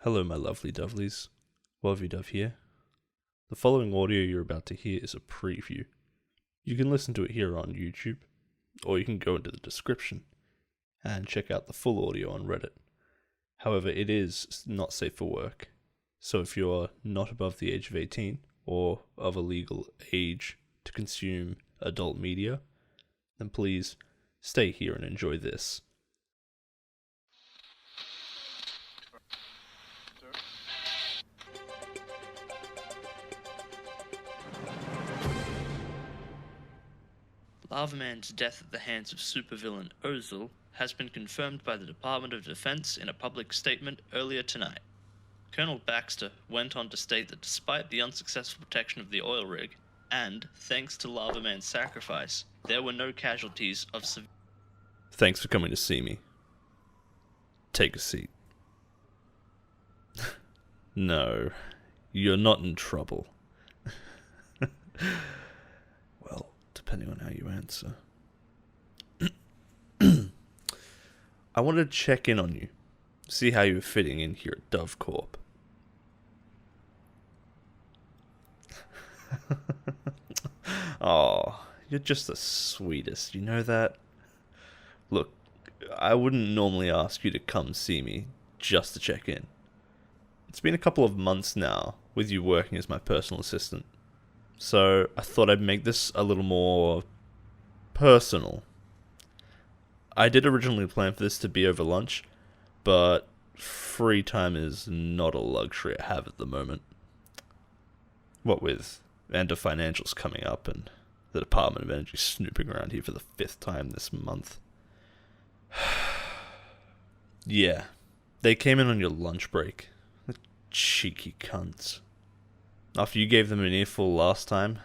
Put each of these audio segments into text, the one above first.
Hello, my lovely Dovelies. Lovey Dove here. The following audio you're about to hear is a preview. You can listen to it here on YouTube, or you can go into the description and check out the full audio on Reddit. However, it is not safe for work, so if you're not above the age of 18 or of a legal age to consume adult media, then please stay here and enjoy this. Lava Man's death at the hands of supervillain Ozil has been confirmed by the Department of Defense in a public statement earlier tonight. Colonel Baxter went on to state that despite the unsuccessful protection of the oil rig, and thanks to Lava Man's sacrifice, there were no casualties of severe... Thanks for coming to see me. Take a seat. No, you're not in trouble. Well, depending on how you answer. I wanted to check in on you, see how you were fitting in here at Dove Corp. Oh, you're just the sweetest, you know that? Look, I wouldn't normally ask you to come see me just to check in. It's been a couple of months now with you working as my personal assistant, so I thought I'd make this a little more personal. I did originally plan for this to be over lunch, but free time is not a luxury I have at the moment. What with end of financials coming up and the Department of Energy snooping around here for the 5th time this month. Yeah, they came in on your lunch break. The cheeky cunts. After you gave them an earful last time,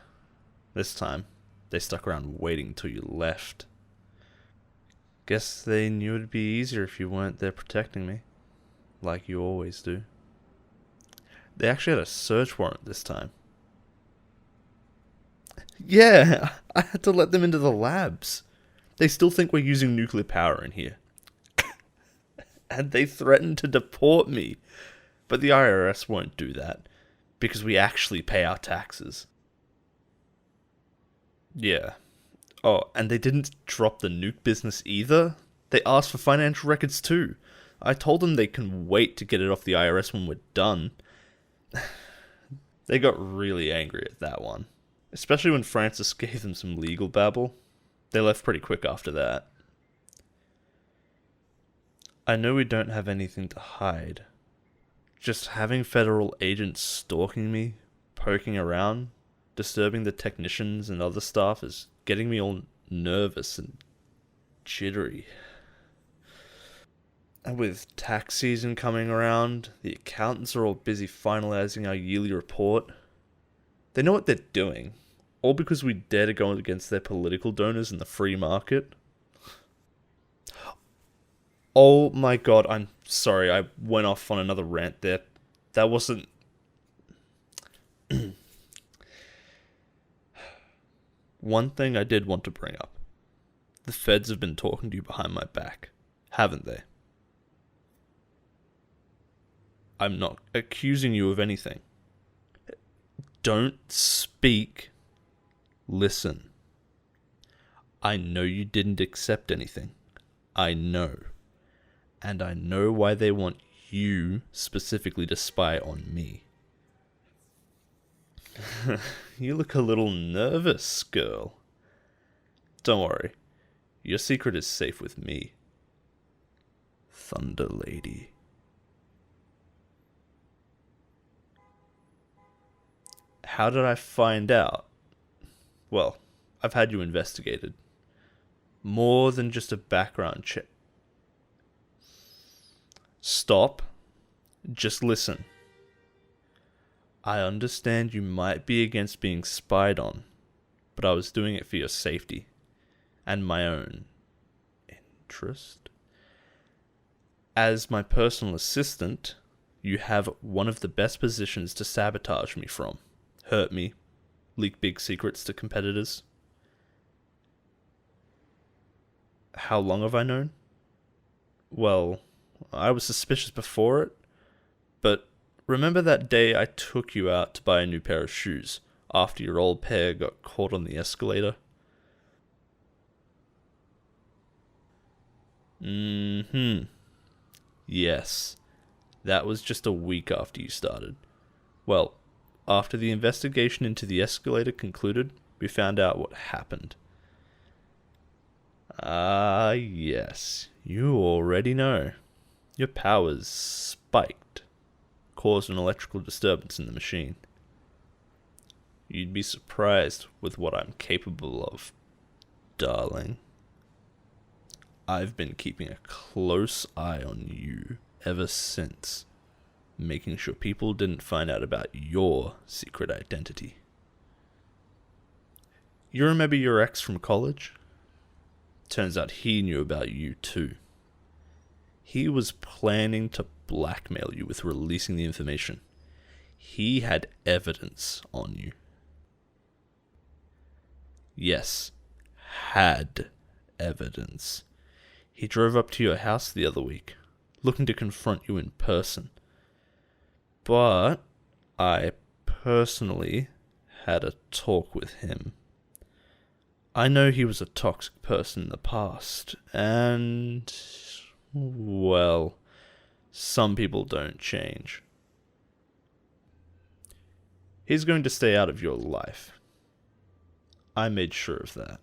this time, they stuck around waiting till you left. Guess they knew it'd be easier if you weren't there protecting me, like you always do. They actually had a search warrant this time. Yeah, I had to let them into the labs. They still think we're using nuclear power in here. And they threatened to deport me. But the IRS won't do that, because we actually pay our taxes. Yeah. Oh, and they didn't drop the nuke business either. They asked for financial records too. I told them they can wait to get it off the IRS when we're done. They got really angry at that one. Especially when Francis gave them some legal babble. They left pretty quick after that. I know we don't have anything to hide. Just having federal agents stalking me, poking around, disturbing the technicians and other staff is getting me all nervous and jittery. And with tax season coming around, the accountants are all busy finalizing our yearly report. They know what they're doing, all because we dare to go against their political donors in the free market. Oh my god, I'm sorry, I went off on another rant there. That wasn't... One thing I did want to bring up. The feds have been talking to you behind my back, haven't they? I'm not accusing you of anything. Don't speak. Listen. I know you didn't accept anything. I know. And I know why they want you specifically to spy on me. You look a little nervous, girl. Don't worry. Your secret is safe with me. Thunder Lady. How did I find out? Well, I've had you investigated. More than just a background check. Stop. Just listen. I understand you might be against being spied on, but I was doing it for your safety and my own interest. As my personal assistant, you have one of the best positions to sabotage me from, hurt me, leak big secrets to competitors. How long have I known? Well, I was suspicious before it, But remember that day I took you out to buy a new pair of shoes after your old pair got caught on the escalator? Mm-hmm. Yes. That was just a week after you started. Well, after the investigation into the escalator concluded, we found out what happened. Ah, yes. You already know. Your powers spiked, caused an electrical disturbance in the machine. You'd be surprised with what I'm capable of, darling. I've been keeping a close eye on you ever since, making sure people didn't find out about your secret identity. You remember your ex from college? Turns out he knew about you too. He was planning to blackmail you with releasing the information. He had evidence on you. Yes, had evidence. He drove up to your house the other week, looking to confront you in person. But I personally had a talk with him. I know he was a toxic person in the past, and, well, some people don't change. He's going to stay out of your life. I made sure of that.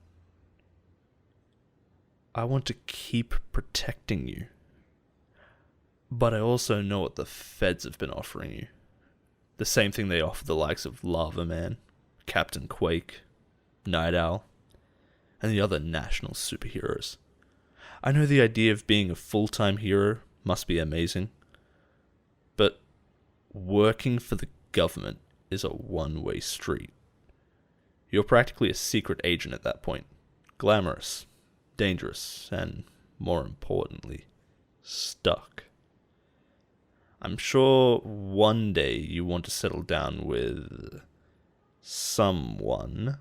I want to keep protecting you. But I also know what the feds have been offering you. The same thing they offer the likes of Lava Man, Captain Quake, Night Owl, and the other national superheroes. I know the idea of being a full-time hero must be amazing, but working for the government is a one-way street. You're practically a secret agent at that point. Glamorous, dangerous, and, more importantly, stuck. I'm sure one day you want to settle down with someone.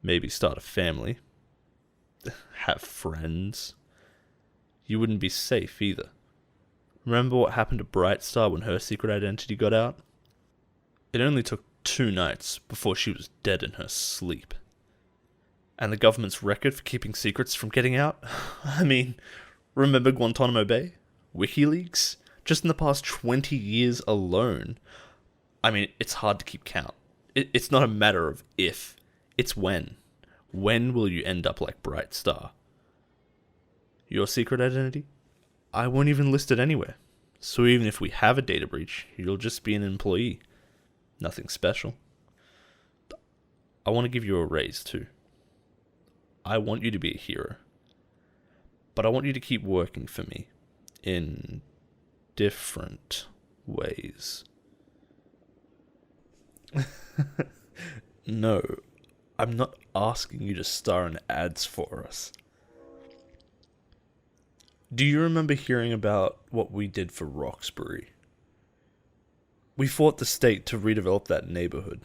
Maybe start a family. Have friends. You wouldn't be safe either. Remember what happened to Brightstar when her secret identity got out? It only took 2 nights before she was dead in her sleep. And the government's record for keeping secrets from getting out? I mean, remember Guantanamo Bay? WikiLeaks? Just in the past 20 years alone. I mean, it's hard to keep count. It's not a matter of if, it's when. When will you end up like Brightstar? Your secret identity? I won't even list it anywhere. So even if we have a data breach, you'll just be an employee. Nothing special. I want to give you a raise too. I want you to be a hero. But I want you to keep working for me. In different ways. No, I'm not asking you to star in ads for us. Do you remember hearing about what we did for Roxbury? We fought the state to redevelop that neighborhood.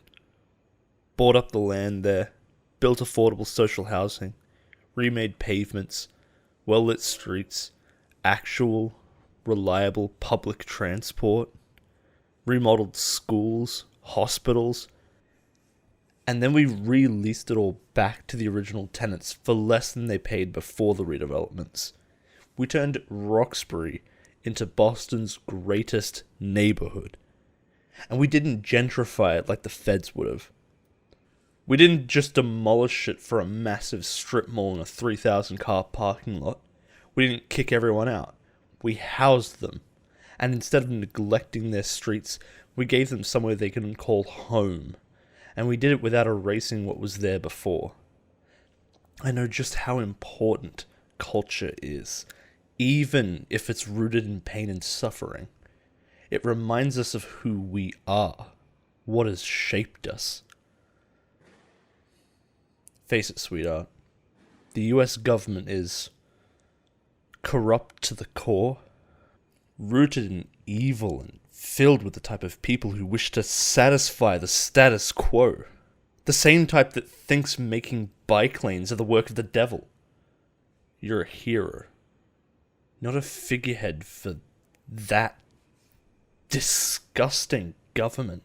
Bought up the land there, built affordable social housing, remade pavements, well-lit streets, actual, reliable public transport, remodeled schools, hospitals, and then we re-leased it all back to the original tenants for less than they paid before the redevelopments. We turned Roxbury into Boston's greatest neighborhood. And we didn't gentrify it like the feds would have. We didn't just demolish it for a massive strip mall and a 3,000 car parking lot. We didn't kick everyone out. We housed them. And instead of neglecting their streets, we gave them somewhere they can call home. And we did it without erasing what was there before. I know just how important culture is, even if it's rooted in pain and suffering. It reminds us of who we are, what has shaped us. Face it, sweetheart. The US government is corrupt to the core, rooted in evil and filled with the type of people who wish to satisfy the status quo. The same type that thinks making bike lanes are the work of the devil. You're a hero, not a figurehead for that disgusting government.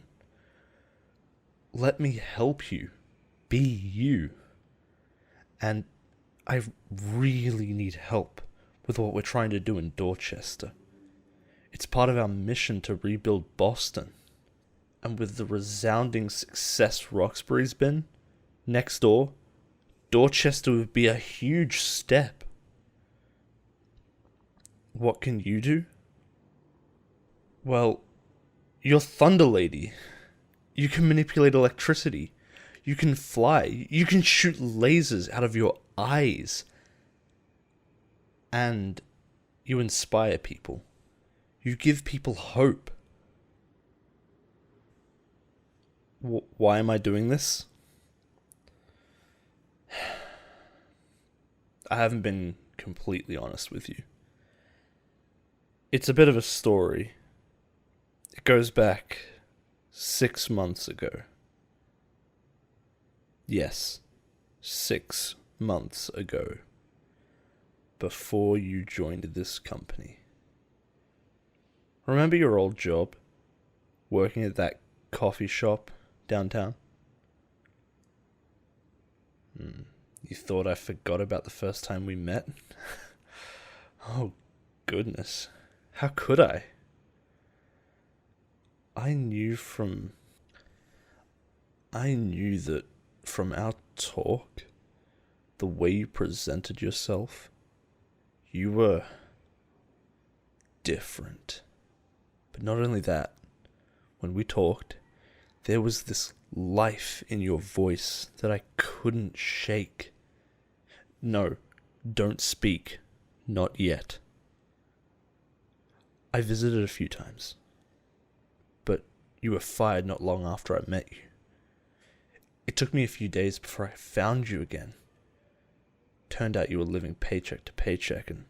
Let me help you be you. And I really need help with what we're trying to do in Dorchester. It's part of our mission to rebuild Boston. And with the resounding success Roxbury's been, next door, Dorchester would be a huge step. What can you do? Well, you're Thunder Lady. You can manipulate electricity. You can fly. You can shoot lasers out of your eyes. And you inspire people. You give people hope. Why am I doing this? I haven't been completely honest with you. It's a bit of a story. It goes back 6 months ago. Yes, 6 months ago. Before you joined this company. Remember your old job? Working at that coffee shop downtown? You thought I forgot about the first time we met? Oh, goodness. How could I? I knew that from our talk, the way you presented yourself, you were different. But not only that, when we talked, there was this life in your voice that I couldn't shake. No, don't speak. Not yet. I visited a few times, but you were fired not long after I met you. It took me a few days before I found you again. Turned out you were living paycheck to paycheck, and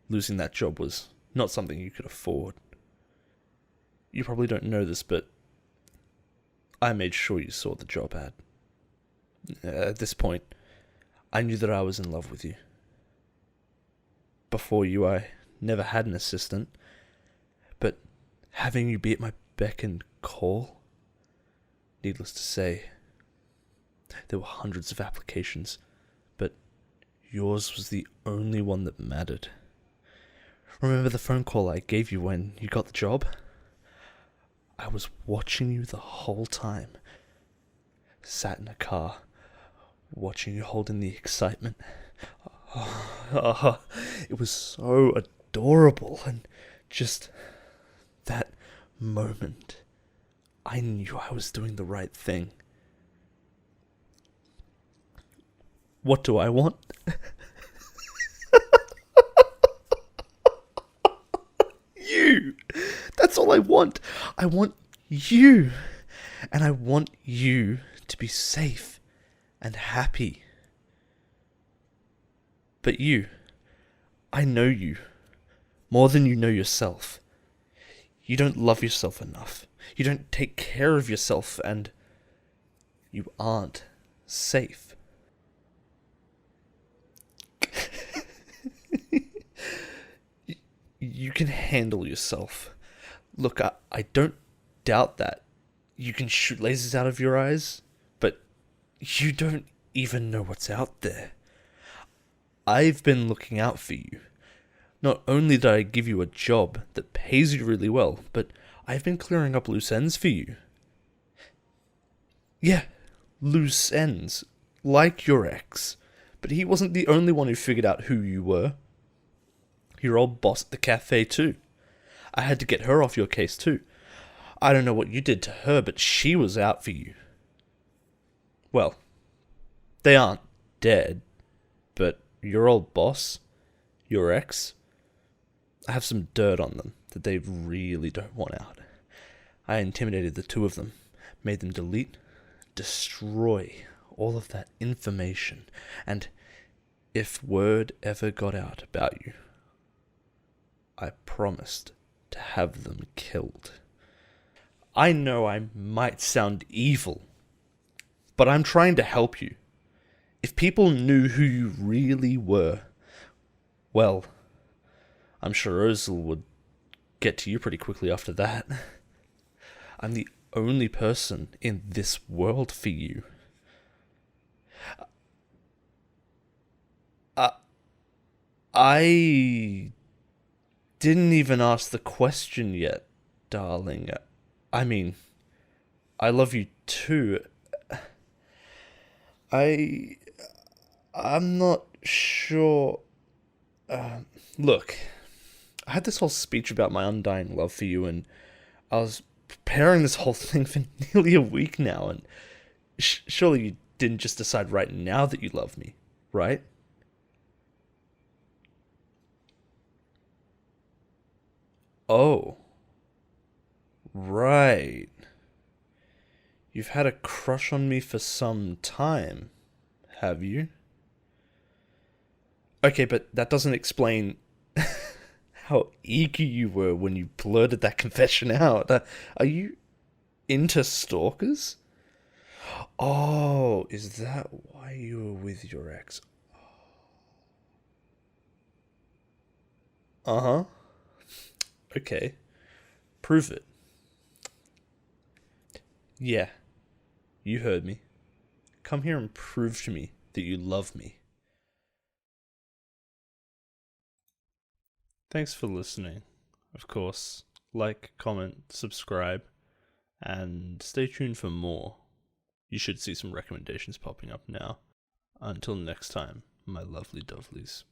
losing that job was not something you could afford. You probably don't know this, but I made sure you saw the job ad. At this point, I knew that I was in love with you. Before you, I never had an assistant, but having you be at my beck and call, needless to say, there were hundreds of applications, but yours was the only one that mattered. Remember the phone call I gave you when you got the job? I was watching you the whole time. Sat in a car, watching you holding the excitement. It was so adorable, and just that moment, I knew I was doing the right thing. What do I want? You! That's all I want. I want you. And I want you to be safe and happy. But you, I know you more than you know yourself. You don't love yourself enough. You don't take care of yourself, and you aren't safe. You can handle yourself. Look, I don't doubt that. You can shoot lasers out of your eyes, but you don't even know what's out there. I've been looking out for you. Not only did I give you a job that pays you really well, but I've been clearing up loose ends for you. Yeah, loose ends. Like your ex. But he wasn't the only one who figured out who you were. Your old boss at the cafe too. I had to get her off your case too. I don't know what you did to her, but she was out for you. Well, they aren't dead, but your old boss, your ex, I have some dirt on them that they really don't want out. I intimidated the two of them, made them delete, destroy all of that information, and if word ever got out about you, I promised to have them killed. I know I might sound evil, but I'm trying to help you. If people knew who you really were, well, I'm sure Ursel would get to you pretty quickly after that. I'm the only person in this world for you. Uh, I didn't even ask the question yet, darling. I mean, I love you too. I... I'm not sure... Look, I had this whole speech about my undying love for you, and I was preparing this whole thing for nearly a week now, and surely you didn't just decide right now that you love me, right? Oh, right. You've had a crush on me for some time, have you? Okay, but that doesn't explain how eager you were when you blurted that confession out. Are you into stalkers? Oh, is that why you were with your ex? Uh huh. Okay. Prove it. Yeah, you heard me. Come here and prove to me that you love me. Thanks for listening. Of course, like, comment, subscribe, and stay tuned for more. You should see some recommendations popping up now. Until next time, my lovely dovelies.